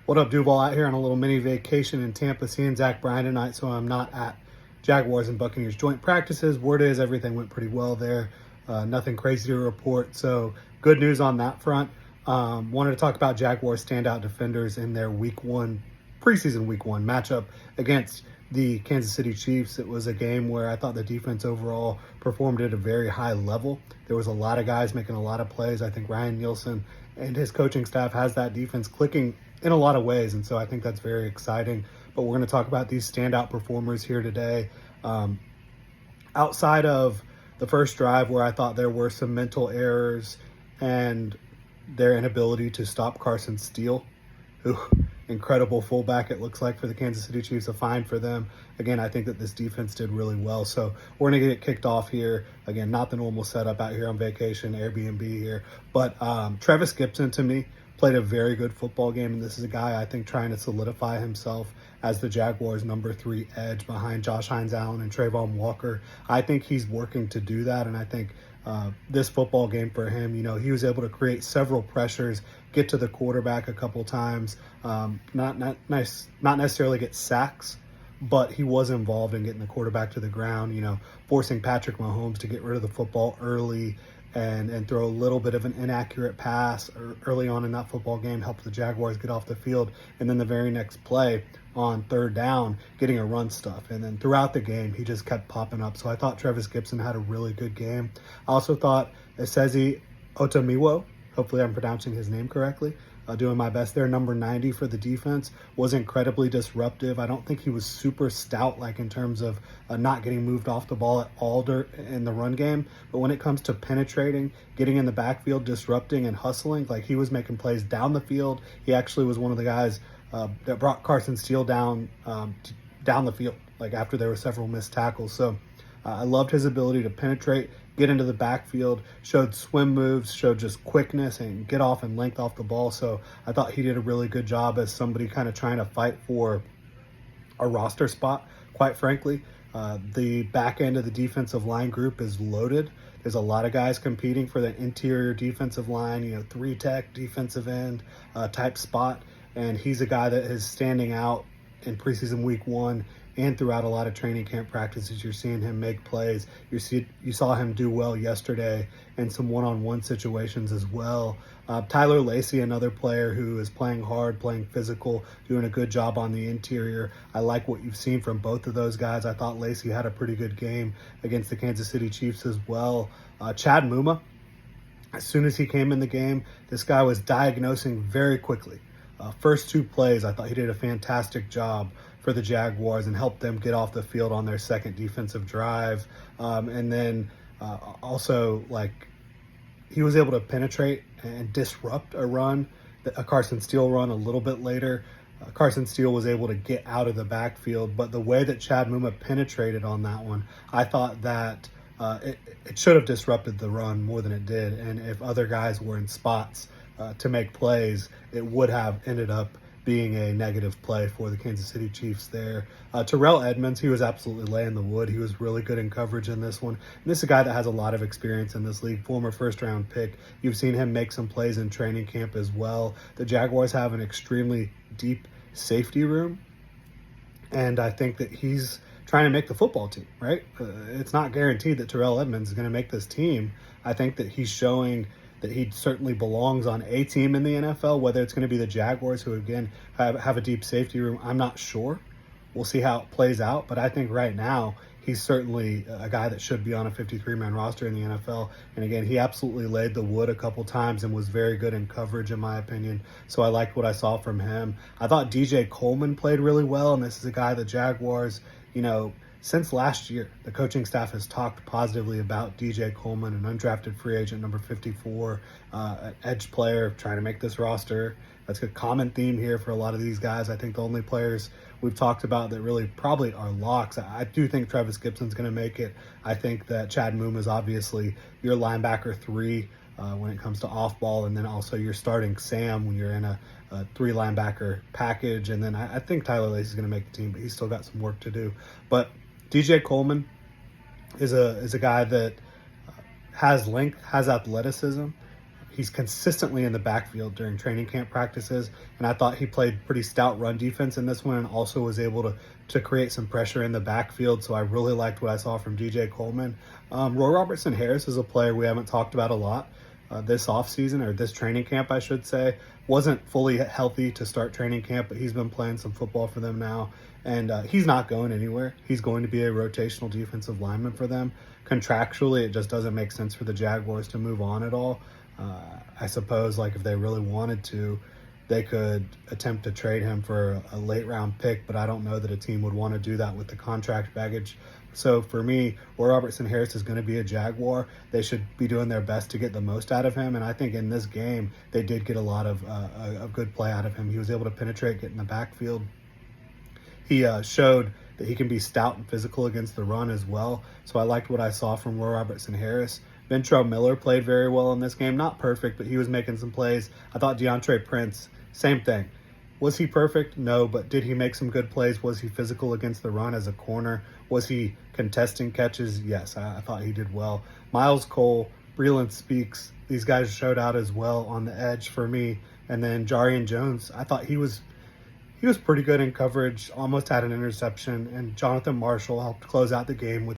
What up, Duval? Out here on a little mini vacation in Tampa, seeing Zach Bryan tonight, so I'm not at Jaguars and Buccaneers joint practices. Word is everything went pretty well there. Nothing crazy to report, so good news on that front. Wanted to talk about Jaguars standout defenders in their preseason week one matchup against the Kansas City Chiefs. It was a game where I thought the defense overall performed at a very high level. There was a lot of guys making a lot of plays. I think Ryan Nielsen and his coaching staff has that defense clicking in a lot of ways, and so I think that's very exciting. But we're going to talk about these standout performers here today. Outside of the first drive where I thought there were some mental errors and their inability to stop Carson Steele, who incredible fullback it looks like for the Kansas City Chiefs, a fine for them. Again, I think that this defense did really well. So we're going to get kicked off here. Again, not the normal setup out here on vacation, Airbnb here. But Travis Gibson, to me, played a very good football game, and this is a guy I think trying to solidify himself as the Jaguars' number 3 edge behind Josh Hines-Allen and Trayvon Walker. I think he's working to do that, and I think this football game for him, he was able to create several pressures, get to the quarterback a couple times, not necessarily get sacks, but he was involved in getting the quarterback to the ground, forcing Patrick Mahomes to get rid of the football early and throw a little bit of an inaccurate pass early on in that football game, helped the Jaguars get off the field. And then the very next play on third down, getting a run stuff. And then throughout the game, he just kept popping up. So I thought Travis Gibson had a really good game. I also thought Esezi Otamiwo, hopefully I'm pronouncing his name correctly, doing my best there, number 90 for the defense, was incredibly disruptive. I don't think he was super stout, like in terms of not getting moved off the ball at all in the run game. But when it comes to penetrating, getting in the backfield, disrupting and hustling, like he was making plays down the field. He actually was one of the guys that brought Carson Steele down the field, like after there were several missed tackles. So I loved his ability to penetrate, get into the backfield, showed swim moves, showed just quickness and get off and length off the ball. So I thought he did a really good job as somebody kind of trying to fight for a roster spot, quite frankly. The back end of the defensive line group is loaded. There's a lot of guys competing for the interior defensive line, 3-tech defensive end type spot. And he's a guy that is standing out in preseason week one and throughout a lot of training camp practices. You're seeing him make plays. You saw him do well yesterday in some one-on-one situations as well. Tyler Lacey, another player who is playing hard, playing physical, doing a good job on the interior. I like what you've seen from both of those guys. I thought Lacey had a pretty good game against the Kansas City Chiefs as well. Chad Muma, as soon as he came in the game, this guy was diagnosing very quickly. First 2 plays, I thought he did a fantastic job for the Jaguars and helped them get off the field on their second defensive drive. And then also, he was able to penetrate and disrupt a Carson Steele run a little bit later. Carson Steele was able to get out of the backfield, but the way that Chad Muma penetrated on that one, I thought that it should have disrupted the run more than it did. And if other guys were in spots to make plays, it would have ended up being a negative play for the Kansas City Chiefs there. Terrell Edmonds, he was absolutely laying the wood. He was really good in coverage in this one. And this is a guy that has a lot of experience in this league, former first-round pick. You've seen him make some plays in training camp as well. The Jaguars have an extremely deep safety room, and I think that he's trying to make the football team, right? It's not guaranteed that Terrell Edmonds is going to make this team. I think that he's showing that he certainly belongs on a team in the NFL. Whether it's going to be the Jaguars, who again have a deep safety room, I'm not sure. We'll see how it plays out, but I think right now he's certainly a guy that should be on a 53-man roster in the NFL. And again, he absolutely laid the wood a couple times and was very good in coverage, in my opinion. So I liked what I saw from him. I thought DJ Coleman played really well, and this is a guy the Jaguars, since last year, the coaching staff has talked positively about DJ Coleman, an undrafted free agent, number 54, an edge player trying to make this roster. That's a common theme here for a lot of these guys. I think the only players we've talked about that really probably are locks. I do think Travis Gibson's going to make it. I think that Chad Muma is obviously your linebacker 3 when it comes to off-ball, and then also you're starting Sam when you're in a 3 linebacker package. And then I think Tyler Lacey's going to make the team, but he's still got some work to do. But DJ Coleman is a guy that has length, has athleticism. he's consistently in the backfield during training camp practices, and I thought he played pretty stout run defense in this one and also was able to create some pressure in the backfield. So I really liked what I saw from DJ Coleman. Roy Robertson Harris is a player we haven't talked about a lot this offseason, or this training camp, I should say. Wasn't fully healthy to start training camp, but he's been playing some football for them now, and he's not going anywhere. He's going to be a rotational defensive lineman for them. Contractually, it just doesn't make sense for the Jaguars to move on at all. I suppose, like, if they really wanted to, they could attempt to trade him for a late round pick, but I don't know that a team would want to do that with the contract baggage. So for me, Roy Robertson Harris is going to be a Jaguar. They should be doing their best to get the most out of him, and I think in this game they did get a lot of a good play out of him. He was able to penetrate, get in the backfield. He showed that he can be stout and physical against the run as well. So I liked what I saw from Roy Robertson Harris. Ventrell Miller played very well in this game. Not perfect, but he was making some plays. I thought DeAndre Prince, same thing. Was he perfect? No, but did he make some good plays? Was he physical against the run as a corner? Was he contesting catches? Yes, I thought he did well. Miles Cole, Breland Speaks, these guys showed out as well on the edge for me. And then Jarian Jones, I thought he was pretty good in coverage, almost had an interception, and Jonathan Marshall helped close out the game with